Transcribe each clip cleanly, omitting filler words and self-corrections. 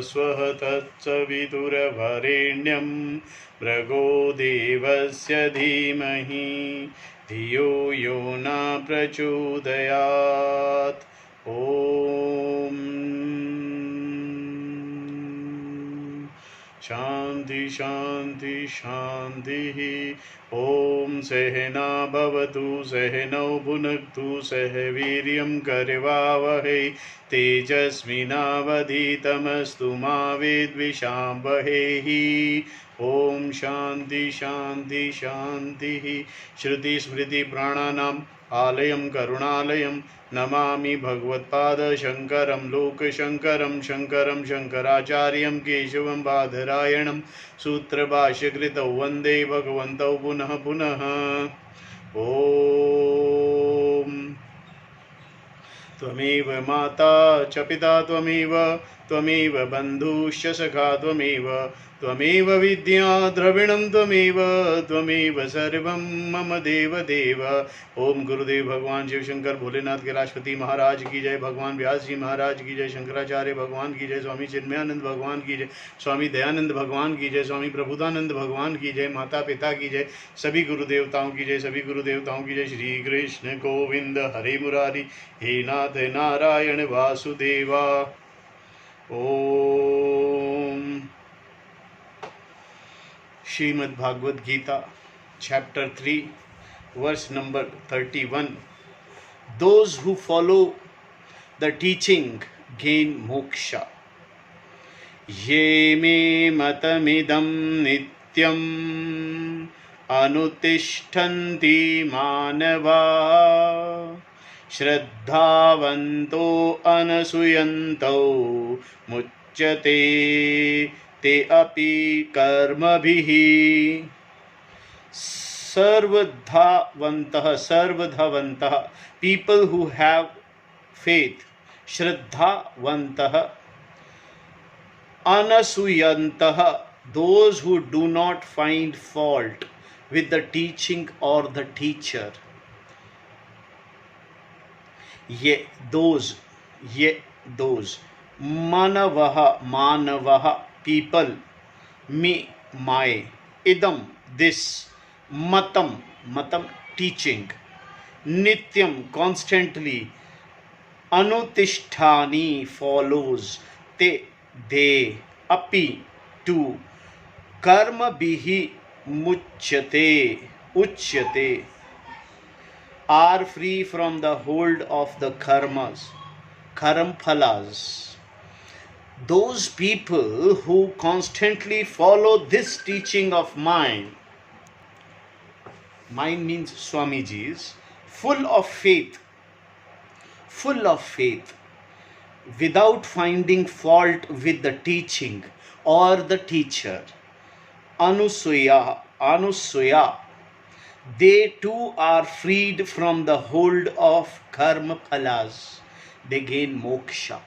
स्वः तत्सवितुर्वरेण्यं भर्गो देवस्य धीमहि धियो यो न प्रचोदयात्। ओम शांति शांति शांति। ओम सहना भवतु सहनौ भुनक्तु सह वीर्यं करवावहै तेजस्विनावधीतमस्तु मा विद्विषावहै। ओम शांति शांति शांति। श्रुति स्मृति प्राणानाम आलयं करुणालयं नमामि भगवत्पादशङ्करं लोकशङ्करं शङ्करं शङ्कराचार्यं केशवं बादरायणं सूत्रभाष्यकृतौ वन्दे भगवन्तौ पुनः पुनः। ॐ त्वमेव माता च पिता त्वमेव बन्धुश्च सखा त्वमेव विद्या द्रविणं त्वमेव सर्वं मम देव देव। ओम गुरुदेव भगवान शिव शंकर भोलेनाथ के राष्ट्रपति महाराज की जय, भगवान व्यास जी महाराज की जय, शंकराचार्य भगवान की जय, स्वामी चिन्मयानंद भगवान की जय, स्वामी दयानंद भगवान की जय, स्वामी प्रभुदानंद भगवान की जय, माता पिता की जय, सभी गुरु देवताओं की जय, सभी गुरु देवताओं की जय। श्री कृष्ण गोविंद हरे मुरारी, हे नाथ Narayan Vasudeva. Om Shrimad Bhagavad Gita chapter 3 verse number 31। Those who follow the teaching gain moksha। ये मे मतमिदं नित्यम् अनुतिष्ठन्ति मानवा श्रद्धावन्तो अनसूयन्तो मुच्यते ते अपि कर्मभिः। सर्वधावन्तः people who have faith, श्रद्धावन्तः, anasuyantah, those who do not find fault with the teaching or the teacher। those manavah people, me my, idam this, matam teaching, nityam constantly, anutisthani follows, they api to, karma bihi uchyate are free from the hold of the karmas, phalas। Those people who constantly follow this teaching of mine means Swamiji's, full of faith, without finding fault with the teaching or the teacher, anusuya, they too are freed from the hold of karma phalas, they gain moksha।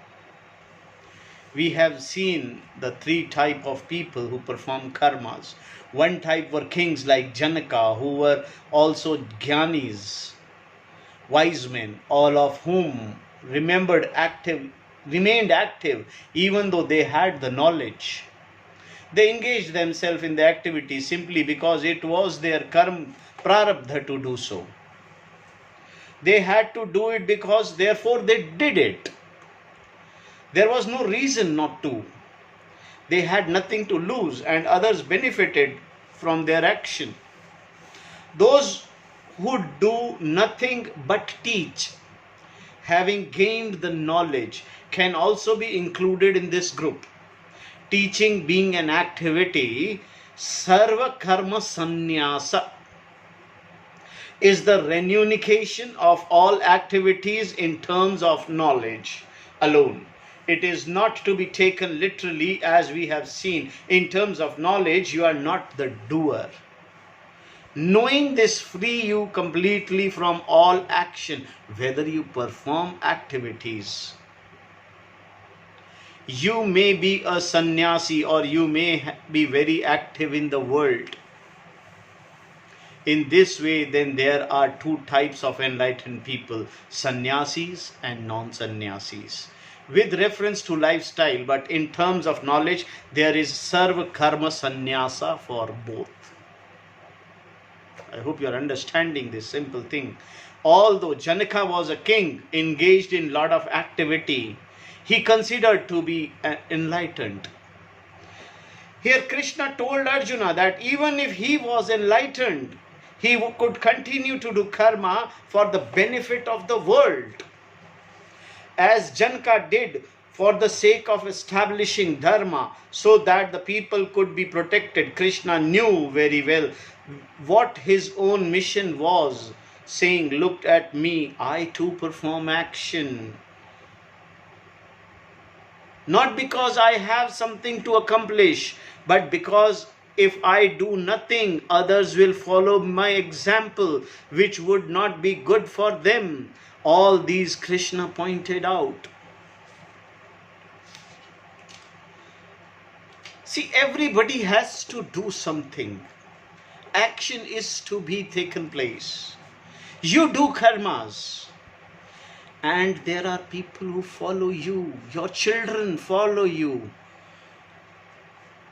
We have seen the three type of people who perform karmas. One type were kings like Janaka, who were also jnanis, wise men, all of whom remained active even though they had the knowledge. They engaged themselves in the activity simply because it was their karma prarabdha to do so. They had to do it because therefore they did it. There was no reason not to. They had nothing to lose and others benefited from their action. Those who do nothing but teach, having gained the knowledge, can also be included in this group. Teaching being an activity, sarva karma sannyasa is the renunciation of all activities in terms of knowledge alone. It is not to be taken literally, as we have seen. In terms of knowledge, you are not the doer. Knowing this free you completely from all action, whether you perform activities. You may be a sannyasi or you may be very active in the world. In this way, then there are two types of enlightened people, sannyasis and non-sannyasis. with reference to lifestyle, but in terms of knowledge, there is sarva karma sannyasa for both. I hope you are understanding this simple thing. Although Janaka was a king engaged in lot of activity, he considered to be enlightened. Here Krishna told Arjuna that even if he was enlightened, he could continue to do karma for the benefit of the world. As Janaka did for the sake of establishing dharma so that the people could be protected, Krishna knew very well what his own mission was, saying, "Look at me, I too perform action. Not because I have something to accomplish, but because if I do nothing, others will follow my example, which would not be good for them." All these Krishna pointed out. See, everybody has to do something. Action is to be taken place. You do karmas, and there are people who follow you. Your children follow you.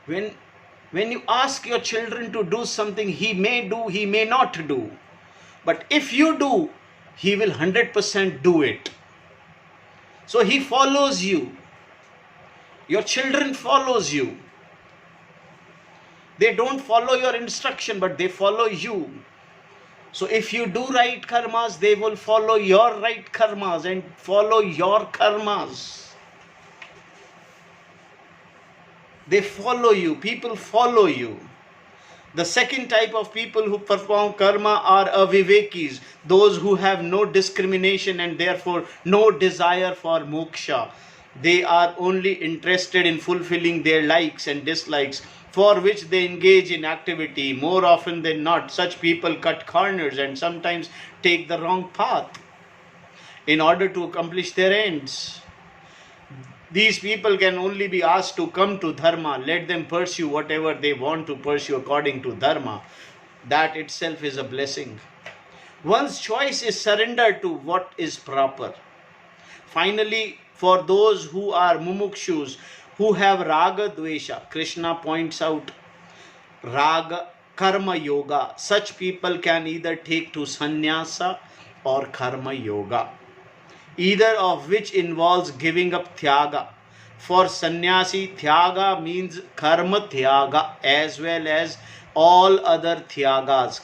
When you ask your children to do something, he may do, he may not do. But if you do, he will 100% do it. So he follows you. Your children follows you. They don't follow your instruction, but they follow you. So if you do right karmas, they will follow your right karmas and follow your karmas. They follow you. People follow you. The second type of people who perform karma are avivekis, those who have no discrimination and therefore no desire for moksha. They are only interested in fulfilling their likes and dislikes, for which they engage in activity. More often than not, such people cut corners and sometimes take the wrong path in order to accomplish their ends. These people can only be asked to come to dharma. Let them pursue whatever they want to pursue according to dharma. That itself is a blessing. One's choice is surrendered to what is proper. Finally, for those who are mumukshus, who have raga dvesha, Krishna points out raga karma yoga. Such people can either take to sannyasa or karma yoga, either of which involves giving up thyaga. For sannyasi, thyaga means karma thyaga as well as all other thyagas,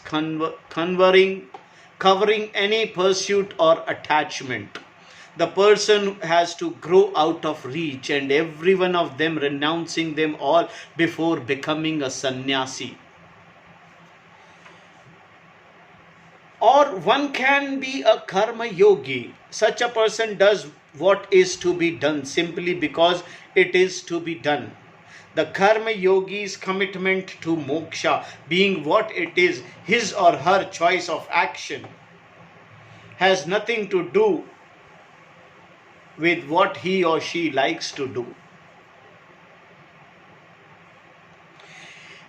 covering any pursuit or attachment. The person has to grow out of reach, and every one of them renouncing them all before becoming a sannyasi. Or one can be a karma yogi. Such a person does what is to be done simply because it is to be done. The karma yogi's commitment to moksha, being what it is, his or her choice of action, has nothing to do with what he or she likes to do.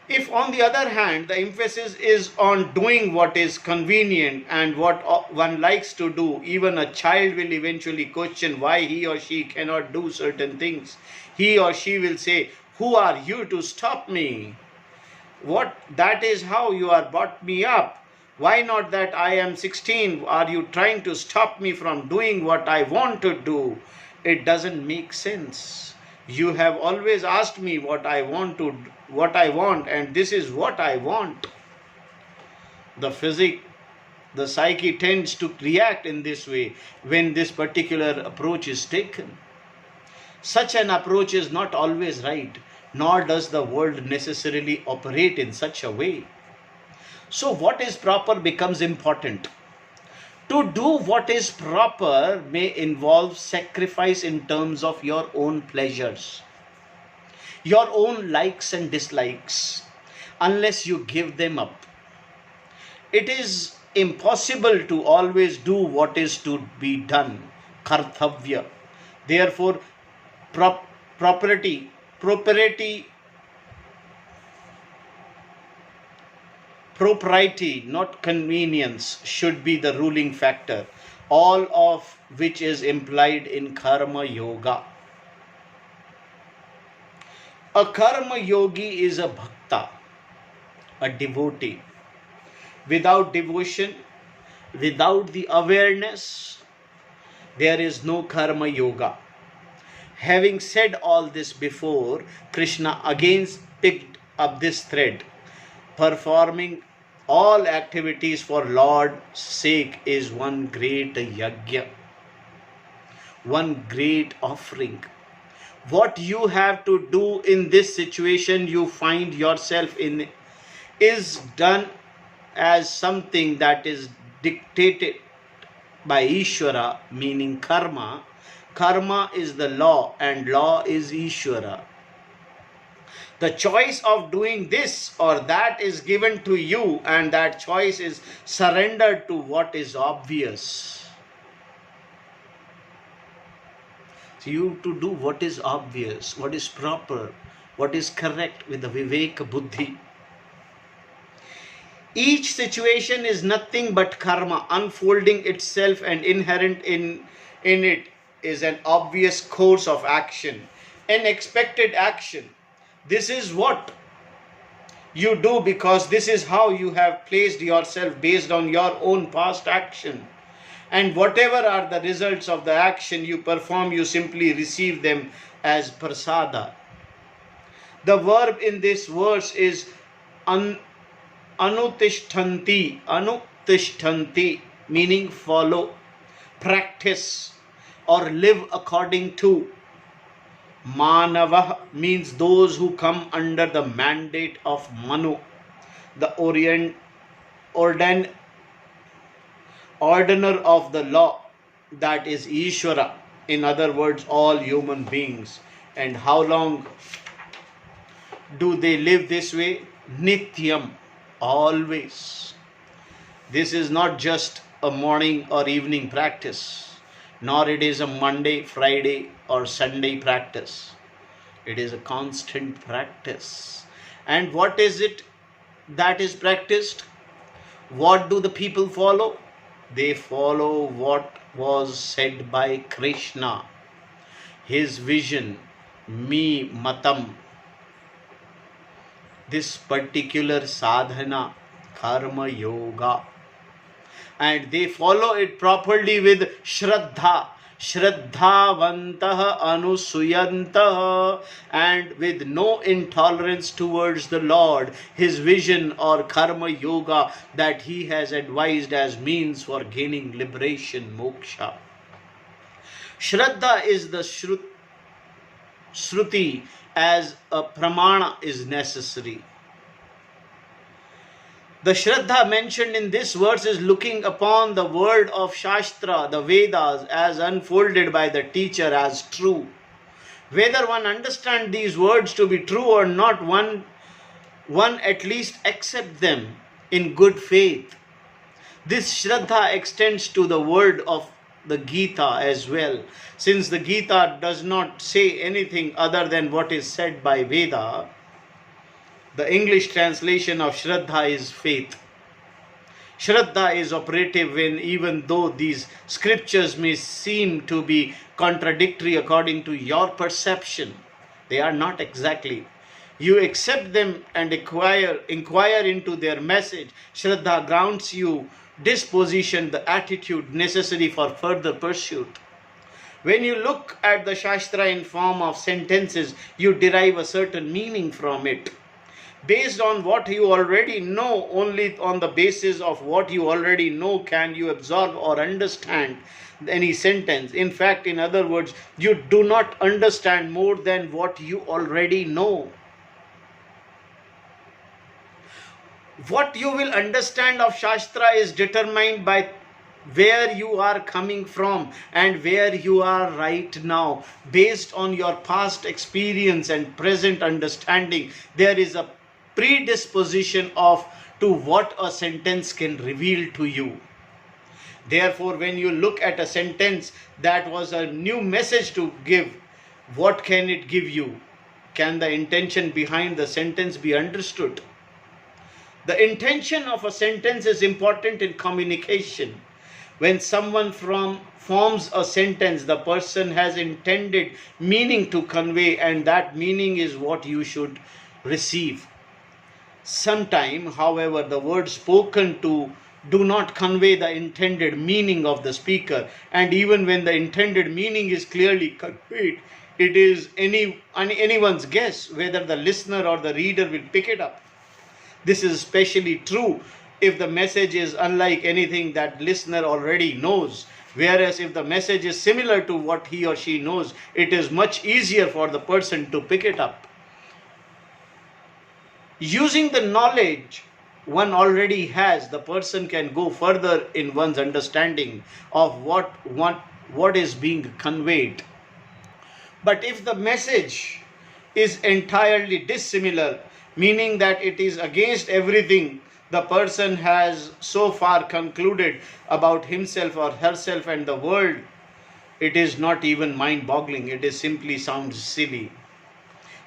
If, on the other hand, the emphasis is on doing what is convenient and what one likes to do, even a child will eventually question why he or she cannot do certain things. He or she will say, "Who are you to stop me? That is how you are brought me up. Why not that I am 16? Are you trying to stop me from doing what I want to do? It doesn't make sense. You have always asked me what I want, and this is what I want." The psyche tends to react in this way when this particular approach is taken. Such an approach is not always right, nor does the world necessarily operate in such a way. So what is proper becomes important. To do what is proper may involve sacrifice in terms of your own pleasures, your own likes and dislikes, unless you give them up. It is impossible to always do what is to be done, karthavya. Therefore, propriety, not convenience, should be the ruling factor, all of which is implied in karma yoga. A karma yogi is a bhakta, a devotee. Without devotion, without the awareness, there is no karma yoga. Having said all this before, Krishna again picked up this thread. Performing all activities for Lord's sake is one great yajna, one great offering. What you have to do in this situation you find yourself in is done as something that is dictated by Ishvara, meaning karma. Karma is the law and law is Ishvara. The choice of doing this or that is given to you, and that choice is surrendered to what is obvious. So you have to do what is obvious, what is proper, what is correct with the Viveka Buddhi. Each situation is nothing but karma unfolding itself, and inherent in it is an obvious course of action, an expected action. This is what you do because this is how you have placed yourself based on your own past action. And whatever are the results of the action you perform, you simply receive them as prasada. The verb in this verse is anutishtanti, meaning follow, practice, or live according to. Manava means those who come under the mandate of Manu, the ordener of the law, that is Ishvara, in other words, all human beings. And how long do they live this way? Nityam, always. This is not just a morning or evening practice, nor it is a Monday, Friday or Sunday practice. It is a constant practice. And what is it that is practiced? What do the people follow? They follow what was said by Krishna, his vision, me matam. This particular sadhana, karma yoga, and they follow it properly with shraddha, shraddhavantah anusuyantah, and with no intolerance towards the Lord, his vision or karma yoga that he has advised as means for gaining liberation, moksha. Shraddha is the shruti, as a pramana is necessary. The Shraddha mentioned in this verse is looking upon the word of Shastra, the Vedas, as unfolded by the teacher as true. Whether one understands these words to be true or not, one at least accept them in good faith. This Shraddha extends to the word of the Gita as well. Since the Gita does not say anything other than what is said by Veda, the English translation of Shraddha is faith. Shraddha is operative when, even though these scriptures may seem to be contradictory according to your perception, they are not exactly. You accept them and inquire into their message. Shraddha grounds you disposition, the attitude necessary for further pursuit. When you look at the Shastra in form of sentences, you derive a certain meaning from it. Based on what you already know, only on the basis of what you already know can you absorb or understand any sentence. In fact, in other words, you do not understand more than what you already know. What you will understand of Shastra is determined by where you are coming from and where you are right now. Based on your past experience and present understanding, there is a predisposition to what a sentence can reveal to you. Therefore, when you look at a sentence that was a new message to give, what can it give you? Can the intention behind the sentence be understood? The intention of a sentence is important in communication. When someone forms a sentence, the person has intended meaning to convey, and that meaning is what you should receive. Sometime, however, the words spoken to do not convey the intended meaning of the speaker, and even when the intended meaning is clearly conveyed, it is anyone's guess whether the listener or the reader will pick it up. This is especially true if the message is unlike anything that listener already knows, whereas if the message is similar to what he or she knows, it is much easier for the person to pick it up. Using the knowledge one already has, the person can go further in one's understanding of what is being conveyed. But if the message is entirely dissimilar, meaning that it is against everything the person has so far concluded about himself or herself and the world, it is not even mind-boggling. It is simply sounds silly.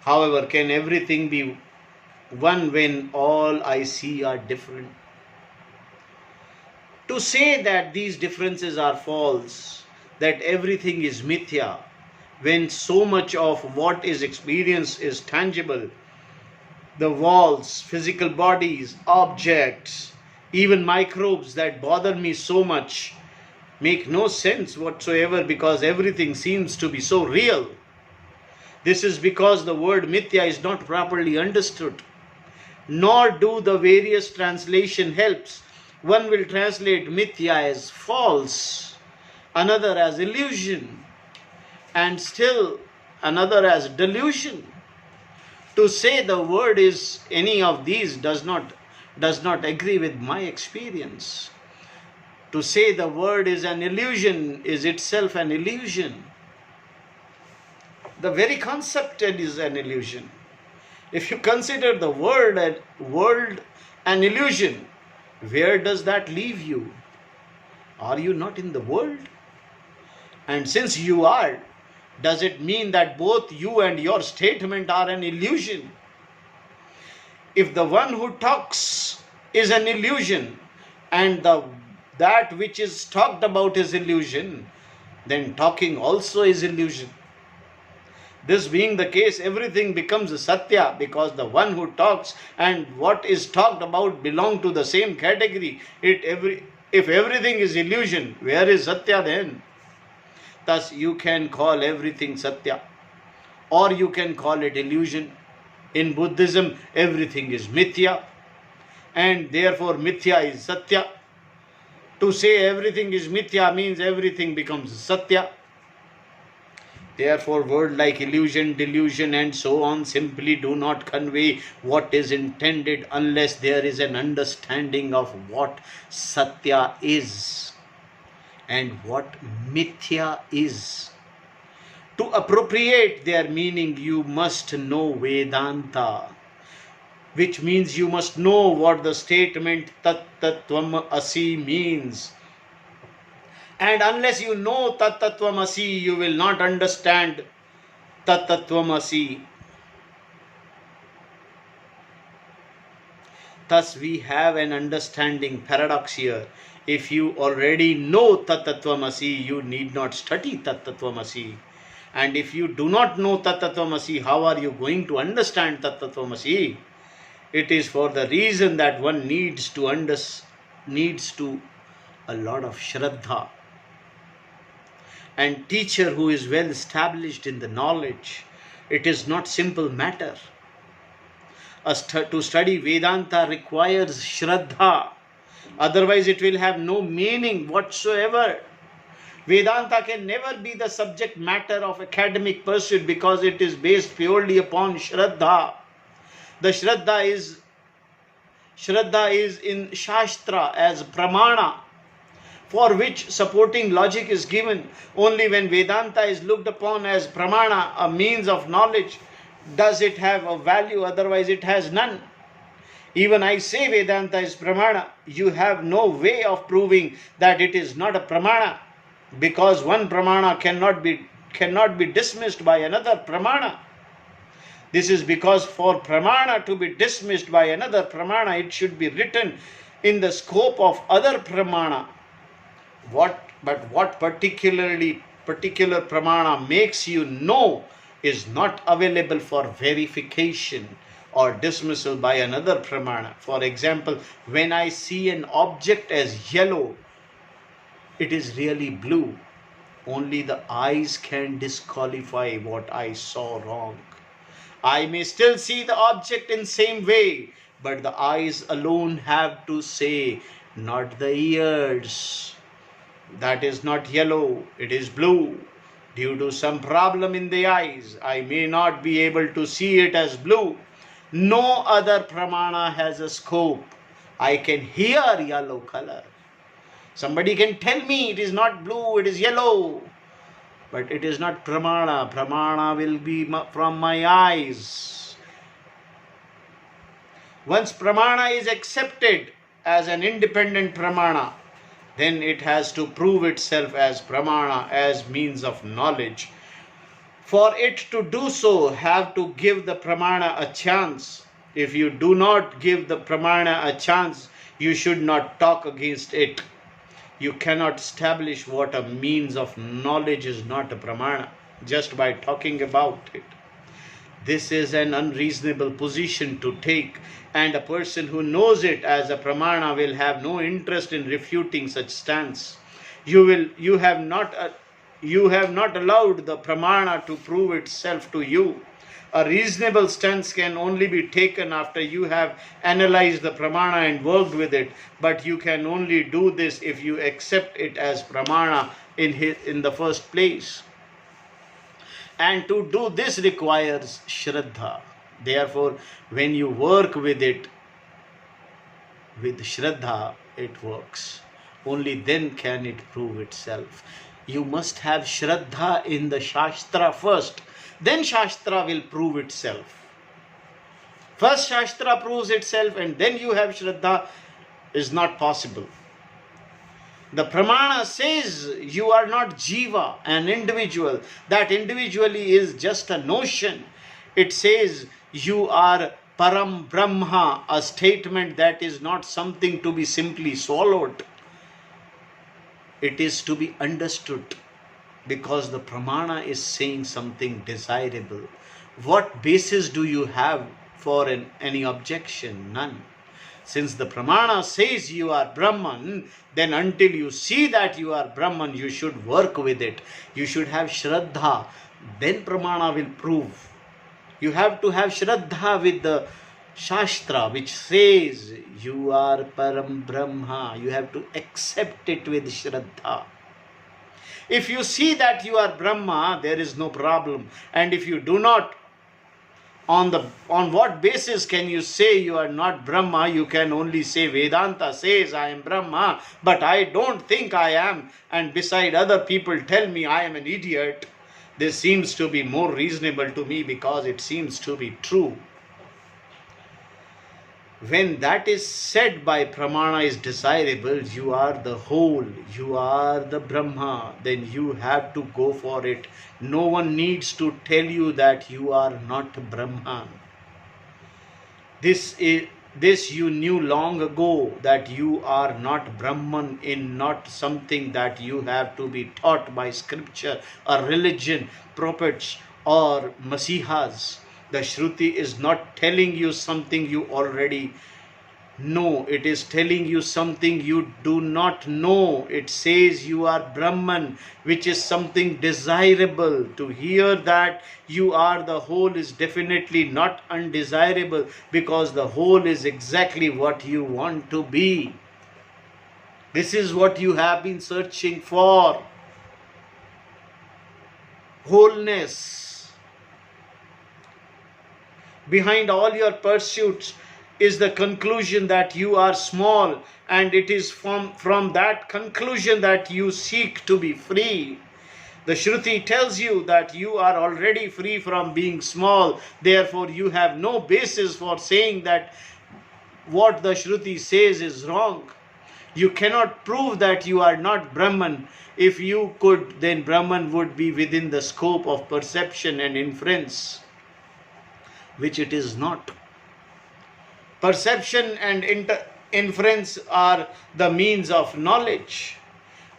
However, can everything be one when all I see are different? To say that these differences are false, that everything is mithya, when so much of what is experienced is tangible, the walls, physical bodies, objects, even microbes that bother me so much, make no sense whatsoever because everything seems to be so real. This is because the word mithya is not properly understood, nor do the various translation helps. One will translate mithya as false, another as illusion, and still another as delusion. To say the word is any of these does not agree with my experience. To say the word is an illusion is itself an illusion. The very concept is an illusion. If you consider the world an illusion, where does that leave you? Are you not in the world? And since you are, does it mean that both you and your statement are an illusion? If the one who talks is an illusion and that which is talked about is illusion, then talking also is illusion. This being the case, everything becomes satya because the one who talks and what is talked about belong to the same category. If everything is illusion, where is satya then? Thus, you can call everything satya, or you can call it illusion. In Buddhism, everything is mithya, and therefore mithya is satya. To say everything is mithya means everything becomes satya. Therefore, words like illusion, delusion, and so on simply do not convey what is intended unless there is an understanding of what satya is and what mithya is. To appropriate their meaning, you must know Vedanta, which means you must know what the statement Tat Tattvam Asi means. And unless you know Tat Tattvam Asi, you will not understand Tat Tattvam Asi. Thus, we have an understanding paradox here. If you already know Tat Tattvam Asi, you need not study Tat Tattvam Asi. And if you do not know Tat Tattvam Asi, how are you going to understand Tat Tattvam Asi? It is for the reason that one needs to a lot of shraddha. And teacher who is well established in the knowledge, it is not simple matter. To study Vedanta requires shraddha. Otherwise, it will have no meaning whatsoever. Vedanta can never be the subject matter of academic pursuit because it is based purely upon shraddha. The shraddha is in Shastra as pramana, for which supporting logic is given. Only when Vedanta is looked upon as pramana, a means of knowledge, does it have a value, otherwise it has none. Even I say Vedanta is pramana, you have no way of proving that it is not a pramana, because one pramana cannot be dismissed by another pramana. This is because for pramana to be dismissed by another pramana, it should be written in the scope of other pramana. what particular pramana makes you know is not available for verification or dismissal by another pramana. For example, when I see an object as yellow, it is really blue. Only the eyes can disqualify what I saw wrong. I may still see the object in same way, but the eyes alone have to say, not the ears. That is not yellow, it is blue. Due to some problem in the eyes, I may not be able to see it as blue. No other pramana has a scope. I can hear yellow color. Somebody can tell me it is not blue, it is yellow. But it is not pramana. Pramana will be from my eyes. Once pramana is accepted as an independent pramana, then it has to prove itself as pramana, as means of knowledge. For it to do so, have to give the pramana a chance. If you do not give the pramana a chance, you should not talk against it. You cannot establish what a means of knowledge is not a pramana just by talking about it. This is an unreasonable position to take, and a person who knows it as a pramana will have no interest in refuting such stance. You have not allowed the pramana to prove itself to you. A reasonable stance can only be taken after you have analyzed the pramana and worked with it, but you can only do this if you accept it as pramana in the first place. And to do this requires shraddha. Therefore, when you work with it with shraddha, it works. Only then can it prove itself. You must have shraddha in the Shastra first. Then Shastra will prove itself. First Shastra proves itself and then you have Shraddha is not possible. The Pramana says you are not Jiva, an individual. That individually is just a notion. It says you are Param Brahma, a statement that is not something to be simply swallowed. It is to be understood. Because the pramana is saying something desirable. What basis do you have for any objection? None. Since the pramana says you are Brahman, then until you see that you are Brahman, you should work with it. You should have shraddha. Then pramana will prove. You have to have shraddha with the Shastra, which says you are Param Brahma. You have to accept it with shraddha. If you see that you are Brahma, there is no problem. And if you do not, on what basis can you say you are not Brahma? You can only say Vedanta says I am Brahma, but I don't think I am. And beside other people tell me I am an idiot. This seems to be more reasonable to me because it seems to be true. When that is said by pramana is desirable, you are the whole, you are the Brahma, then you have to go for it. No one needs to tell you that you are not Brahman. This you knew long ago, that you are not Brahman, in not something that you have to be taught by scripture or religion, prophets or masihas. The Shruti is not telling you something you already know. It is telling you something you do not know. It says you are Brahman, which is something desirable. To hear that you are the whole is definitely not undesirable, because the whole is exactly what you want to be. This is what you have been searching for. Wholeness. Behind all your pursuits is the conclusion that you are small, and it is from that conclusion that you seek to be free. The Shruti tells you that you are already free from being small. Therefore, you have no basis for saying that what the Shruti says is wrong. You cannot prove that you are not Brahman. If you could, then Brahman would be within the scope of perception and inference, which it is not. Perception and inference are the means of knowledge.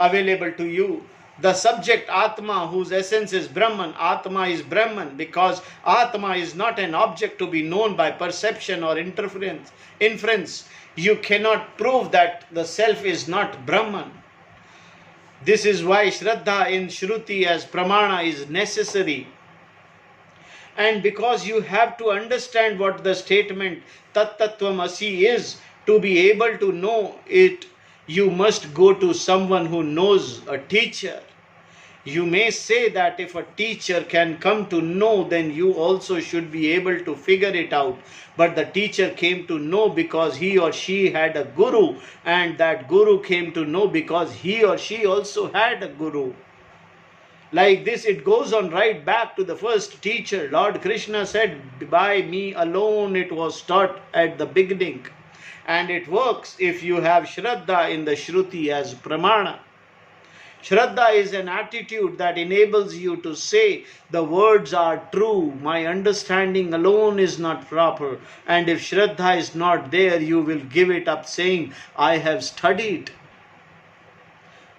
available to you. The subject Atma, whose essence is Brahman. Atma is Brahman because Atma is not an object to be known by perception or inference. You cannot prove that the self is not Brahman. This is why Shraddha in Shruti as Pramana is necessary. And because you have to understand what the statement Tat Tattvam Asi is, to be able to know it, you must go to someone who knows, a teacher. You may say that if a teacher can come to know, then you also should be able to figure it out. But the teacher came to know because he or she had a guru, and that guru came to know because he or she also had a guru. Like this, it goes on right back to the first teacher. Lord Krishna said, by me alone it was taught at the beginning. And it works if you have Shraddha in the Shruti as Pramana. Shraddha is an attitude that enables you to say, the words are true, my understanding alone is not proper. And if Shraddha is not there, you will give it up saying, I have studied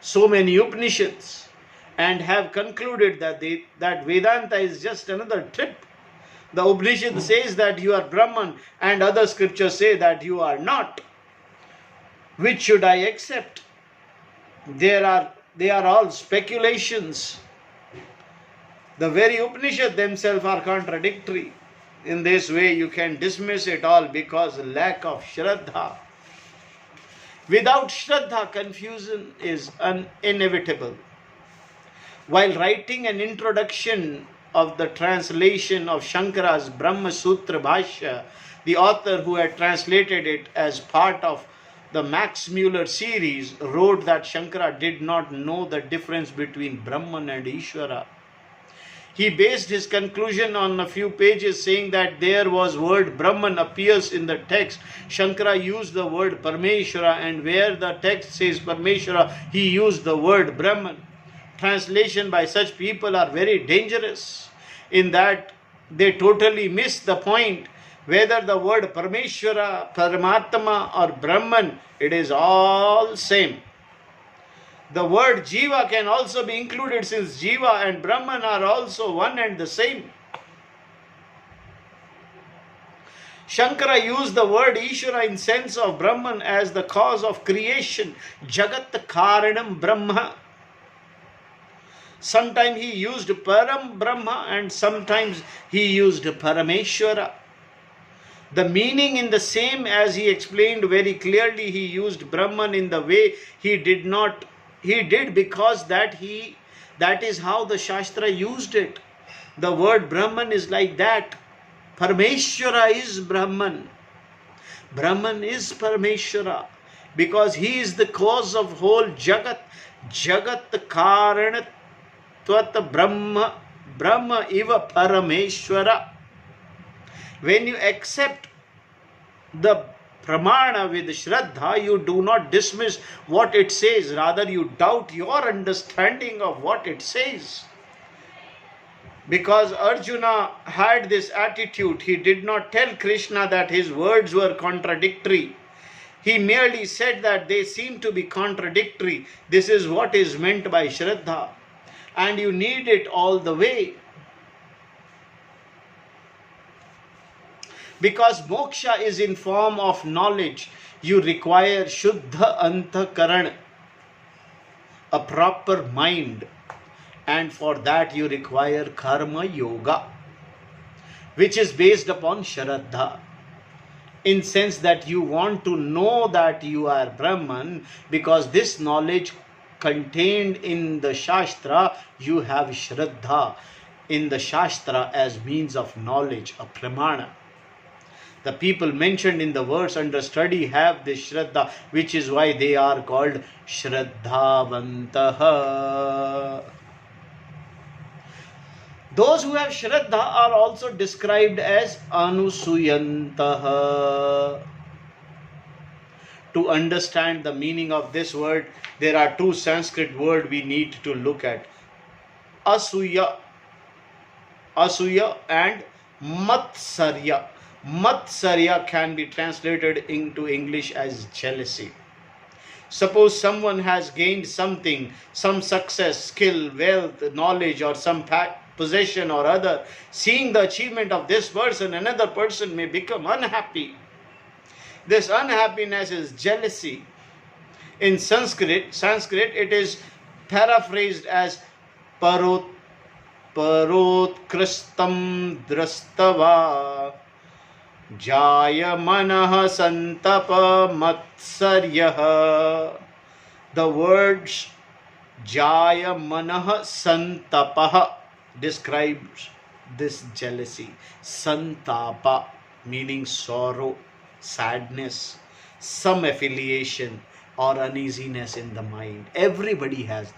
so many Upanishads and have concluded that Vedanta is just another trip. The Upanishad says that you are Brahman and other scriptures say that you are not. Which should I accept? They are all speculations. The very Upanishad themselves are contradictory. In this way you can dismiss it all because lack of Shraddha. Without Shraddha, confusion is inevitable. While writing an introduction of the translation of Shankara's Brahma Sutra Bhashya, the author who had translated it as part of the Max Muller series wrote that Shankara did not know the difference between Brahman and Ishvara. He based his conclusion on a few pages saying that there was word Brahman appears in the text. Shankara used the word Parameshwara, and where the text says Parameshwara, he used the word Brahman. Translation by such people are very dangerous in that they totally miss the point. Whether the word Parameshwara, Paramatma or Brahman, it is all same. The word Jiva can also be included since Jiva and Brahman are also one and the same. Shankara used the word Ishvara in sense of Brahman as the cause of creation, Jagat Karanam Brahma. Sometimes he used Param Brahma and sometimes he used Parameshwara. The meaning in the same, as he explained very clearly. He used Brahman in the way he did because that is how the Shastra used it. The word Brahman is like that. Parameshwara is Brahman. Brahman is Parameshwara because he is the cause of whole Jagat. Jagat Karanat Tvat Brahma. Brahma Iva Parameshwara. When you accept the Pramana with Shraddha, you do not dismiss what it says. Rather, you doubt your understanding of what it says. Because Arjuna had this attitude, he did not tell Krishna that his words were contradictory. He merely said that they seem to be contradictory. This is what is meant by Shraddha. And you need it all the way. Because moksha is in form of knowledge, you require Shuddha Antakaran, a proper mind. And for that you require Karma Yoga, which is based upon Shraddha. In sense that you want to know that you are Brahman, because this knowledge contained in the Shastra, you have Shraddha in the Shastra as means of knowledge, a Pramana. The people mentioned in the verse under study have this Shraddha, which is why they are called Shraddhavantaha. Those who have Shraddha are also described as Anusuyantaha. To understand the meaning of this word, there are two Sanskrit words we need to look at. Asuya and Matsarya. Matsarya can be translated into English as jealousy. Suppose someone has gained something, some success, skill, wealth, knowledge, or some possession or other. Seeing the achievement of this person, another person may become unhappy. This unhappiness is jealousy. In Sanskrit it is paraphrased as parotkristam drastava Jayamanah santapa matsaryah. The words Jayamanah santapah describes this jealousy. Santapa meaning sorrow, sadness, some affiliation or uneasiness in the mind. Everybody has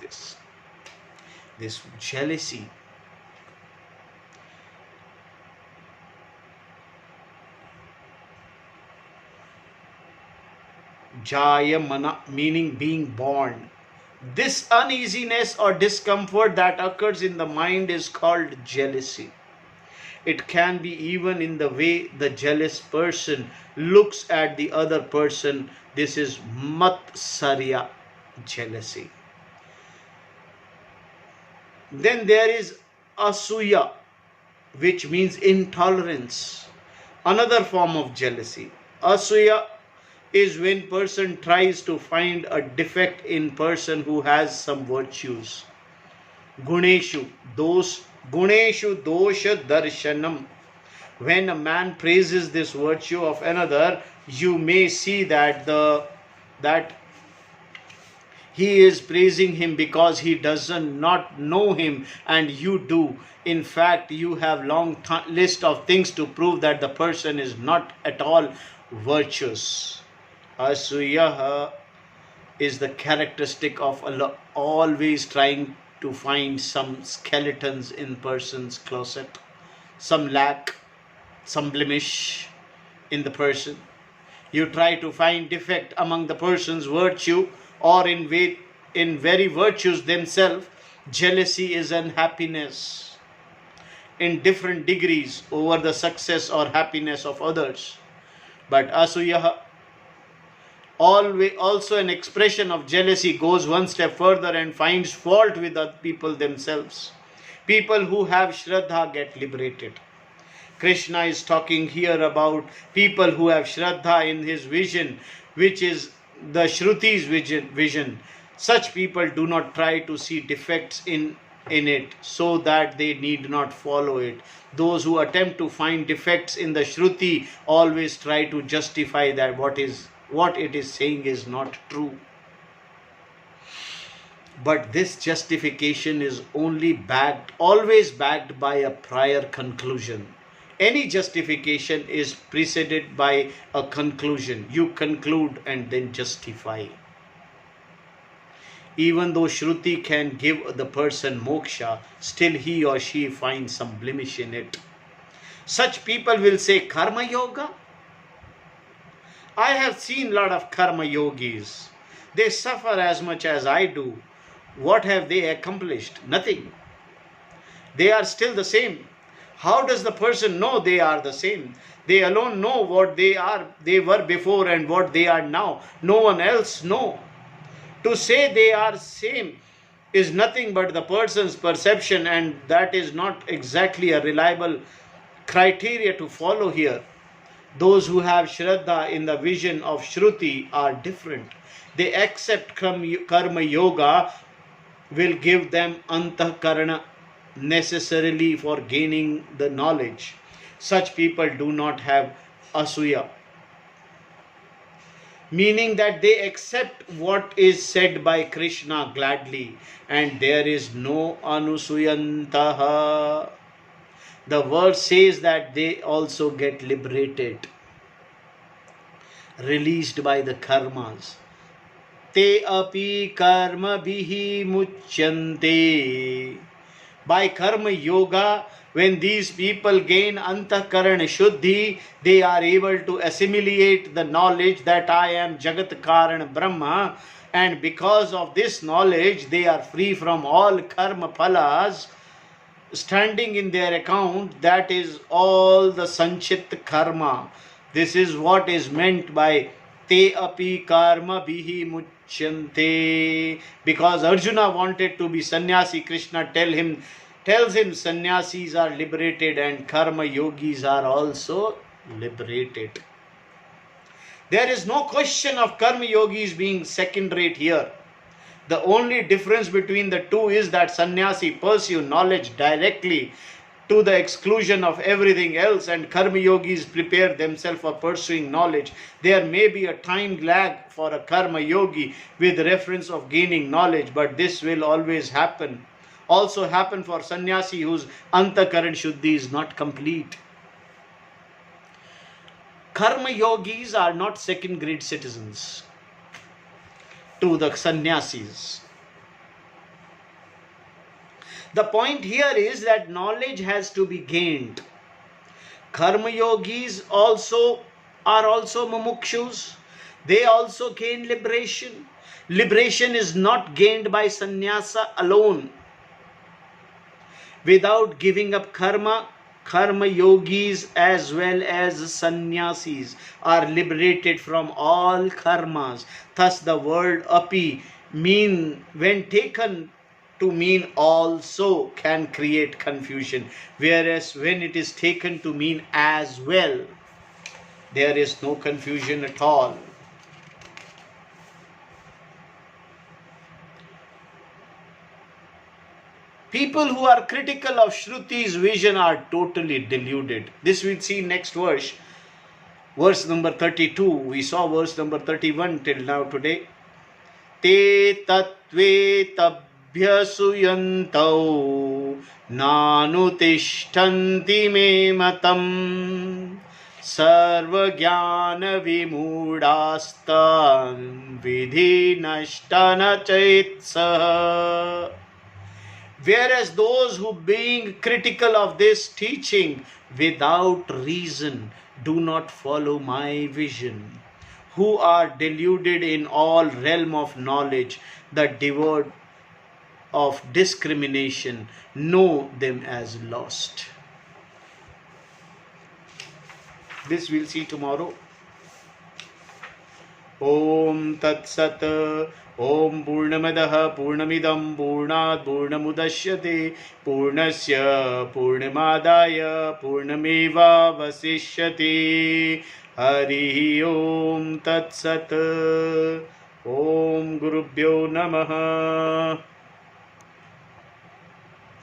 this jealousy. Jayamana meaning being born. This uneasiness or discomfort that occurs in the mind is called jealousy. It can be even in the way the jealous person looks at the other person. This is matsarya, jealousy. Then there is asuya, which means intolerance, another form of jealousy. Asuya is when person tries to find a defect in person who has some virtues. Guneshu dosha darshanam. When a man praises this virtue of another, you may see that he is praising him because he doesn't not know him and you do. In fact, you have long list of things to prove that the person is not at all virtuous. Asuyah is the characteristic of always trying to find some skeletons in person's closet, some lack, some blemish in the person. You try to find defect among the person's virtue or in very virtues themselves. Jealousy is unhappiness in different degrees over the success or happiness of others. But asuyah, always also an expression of jealousy, goes one step further and finds fault with other people themselves. People who have Shraddha get liberated. Krishna is talking here about people who have Shraddha in his vision, which is the Shruti's vision. Such people do not try to see defects in it so that they need not follow it. Those who attempt to find defects in the Shruti always try to justify that what it is saying is not true. But this justification is always backed by a prior conclusion. Any justification is preceded by a conclusion. You conclude and then justify. Even though Shruti can give the person moksha, still he or she finds some blemish in it. Such people will say, karma yoga? I have seen a lot of karma yogis. They suffer as much as I do. What have they accomplished? Nothing. They are still the same. How does the person know they are the same? They alone know what they were before and what they are now. No one else knows. To say they are same is nothing but the person's perception, and that is not exactly a reliable criteria to follow here. Those who have Shraddha in the vision of Shruti are different. They accept karma yoga will give them antahkarana necessarily for gaining the knowledge. Such people do not have asuya, meaning that they accept what is said by Krishna gladly, and there is no anusuyantaha. The verse says that they also get liberated, released by the karmas. Te api karma bihi muchyante. By karma yoga, when these people gain antahkarana shuddhi, they are able to assimilate the knowledge that I am Jagat Karan Brahma, and because of this knowledge they are free from all karma phalas standing in their account, that is all the sanchit karma. This is what is meant by te api karma bihi muchyante. Because Arjuna wanted to be sannyasi, Krishna tells him sannyasis are liberated and karma yogis are also liberated. There is no question of karma yogis being second rate here. The only difference between the two is that sannyasi pursue knowledge directly to the exclusion of everything else, and karma yogis prepare themselves for pursuing knowledge. There may be a time lag for a karma yogi with reference of gaining knowledge, but this will always also happen for sannyasi whose antakaran shuddhi is not complete. Karma yogis are not second grade citizens to the sannyasis. The point here is that knowledge has to be gained. Karma yogis are also mumukshus. They also gain liberation. Liberation is not gained by sannyasa alone. Without giving up karma, karma yogis as well as sannyasis are liberated from all karmas. Thus the word api when taken to mean also can create confusion, whereas when it is taken to mean as well, there is no confusion at all. People who are critical of Shruti's vision are totally deluded. This we'll see next verse. Verse number 32. We saw verse number 31 till now today. Te tatve tabhyasuyantau nanutishtanti me matam sarvagyana vimudastam vidhi nashtana chaitsaha. Whereas those who being critical of this teaching without reason do not follow my vision, who are deluded in all realm of knowledge, the devoid of discrimination, know them as lost. This we'll see tomorrow. Om Tat Sat. Om Purnamadaha Purnamidam Purnat Purnamudashyate Purnasya Purnamadaya Purnameva Vasishyate. Hari Om Tat Sat. Om Gurubhyo Namaha.